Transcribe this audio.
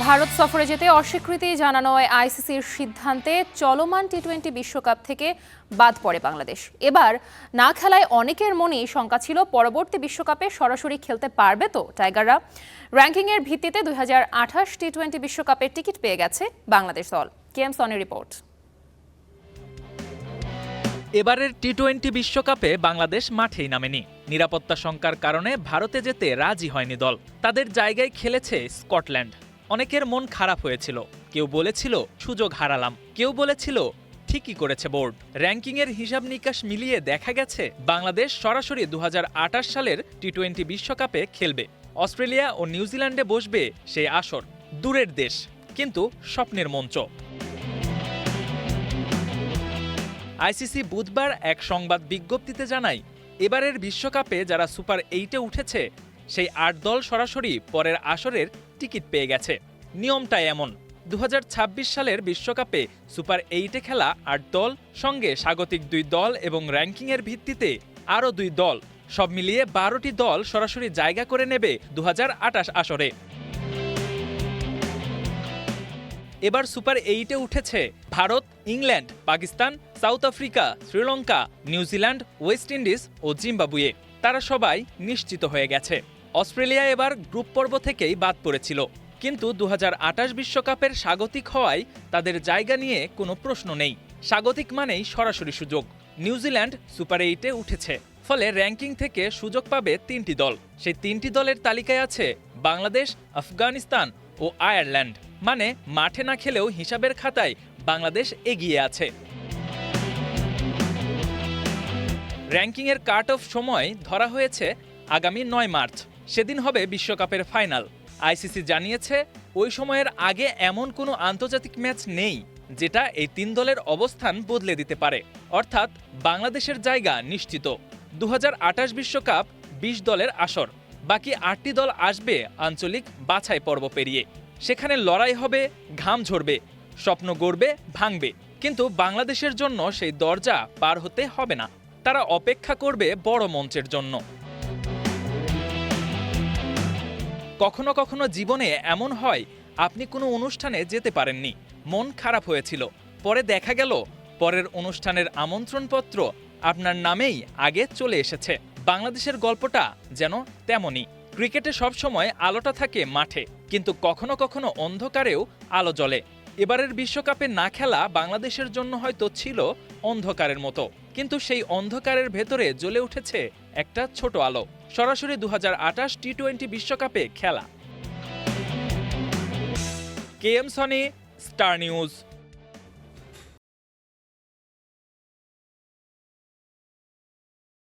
ভারত সফরে যেতে অস্বীকৃতি জানানোয় আইসিসির সিদ্ধান্তে চলমান টি-20 বিশ্বকাপ থেকে বাদ পড়ে বাংলাদেশ। এবার না খেলায় অনেকের মনেই শঙ্কা ছিল পরবর্তী বিশ্বকাপে সরাসরি খেলতে পারবে তো টাইগাররা। র্যাঙ্কিংয়ের ভিত্তিতে 2028 টি-20 বিশ্বকাপের টিকিট পেয়ে গেছে বাংলাদেশ দল। কেএম সনির রিপোর্ট। এবারের টি-20 বিশ্বকাপে বাংলাদেশ মাঠেই নামেনি। নিরাপত্তা শঙ্কার কারণে ভারতে যেতে রাজি হয়নি দল। তাদের জায়গায় খেলেছে স্কটল্যান্ড। অনেকের মন খারাপ হয়েছিল, কেউ বলেছিল সুযোগ হারালাম, কেউ বলেছিল ঠিকই করেছে বোর্ড। র্যাঙ্কিংয়ের হিসাব নিকাশ মিলিয়ে দেখা গেছে বাংলাদেশ সরাসরি 2028 সালের টি-20 বিশ্বকাপে খেলবে। অস্ট্রেলিয়া ও নিউজিল্যান্ডে বসবে সেই আসর। দূরের দেশ, কিন্তু স্বপ্নের মঞ্চ। আইসিসি বুধবার এক সংবাদ বিজ্ঞপ্তিতে জানায়, এবারের বিশ্বকাপে যারা সুপার 8-এ উঠেছে সেই 8 দল সরাসরি পরের আসরের টিকিট পেয়ে গেছে। নিয়মটা এমন, 2026 সালের বিশ্বকাপে সুপার 8-এ খেলা 8 দল, সঙ্গে স্বাগতিক 2 দল এবং র্যাঙ্কিংয়ের ভিত্তিতে আরও 2 দল, সব মিলিয়ে 12টি দল সরাসরি জায়গা করে নেবে 2028 আসরে। এবার সুপার 8-এ উঠেছে Bharat, England, Pakistan, South Africa, Sri Lanka, New Zealand, West Indies ও জিম্বাবুয়ে। তারা সবাই নিশ্চিত হয়ে গেছে। অস্ট্রেলিয়া এবার গ্রুপ পর্ব থেকেই বাদ পড়েছিল, কিন্তু 2028 বিশ্বকাপের স্বাগতিক হওয়ায় তাদের জায়গা নিয়ে কোনো প্রশ্ন নেই। স্বাগতিক মানেই সরাসরি সুযোগ। নিউজিল্যান্ড সুপার 8-এ উঠেছে, ফলে র্যাঙ্কিং থেকে সুযোগ পাবে 3টি দল। সেই 3টি দলের তালিকায় আছে বাংলাদেশ, আফগানিস্তান ও আয়ারল্যান্ড। মানে মাঠে না খেলেও হিসাবের খাতায় বাংলাদেশ এগিয়ে আছে। র্যাঙ্কিংয়ের কাট অফ সময় ধরা হয়েছে আগামী 9 মার্চ। সেদিন হবে বিশ্বকাপের ফাইনাল। আইসিসি জানিয়েছে ওই সময়ের আগে এমন কোনো আন্তর্জাতিক ম্যাচ নেই যেটা এই 3 দলের অবস্থান বদলে দিতে পারে। অর্থাৎ বাংলাদেশের জায়গা নিশ্চিত। 2028 বিশ্বকাপ 20 দলের আসর, বাকি 8টি দল আসবে আঞ্চলিক বাছাই পর্ব পেরিয়ে। সেখানে লড়াই হবে, ঘাম ঝরবে, স্বপ্ন গড়বে, ভাঙবে। কিন্তু বাংলাদেশের জন্য সেই দরজা পার হতে হবে না। তারা অপেক্ষা করবে বড় মঞ্চের জন্য। কখনো কখনো জীবনে এমন হয়, আপনি কোনো অনুষ্ঠানে যেতে পারেননি, মন খারাপ হয়েছিল, পরে দেখা গেল পরের অনুষ্ঠানের আমন্ত্রণপত্র আপনার নামেই আগে চলে এসেছে। বাংলাদেশের গল্পটা যেন তেমনই। ক্রিকেটে সবসময় আলোটা থাকে মাঠে, কিন্তু কখনো কখনো অন্ধকারেও আলো জ্বলে। এবারের বিশ্বকাপে না খেলা বাংলাদেশের জন্য হয়তো ছিল অন্ধকারের মতো, কিন্তু সেই অন্ধকারের ভেতরে জ্বলে উঠেছে একটা ছোট আলো। সরাসরি 2028 টি-20 বিশ্বকাপে খেলা। KM Sony, star news.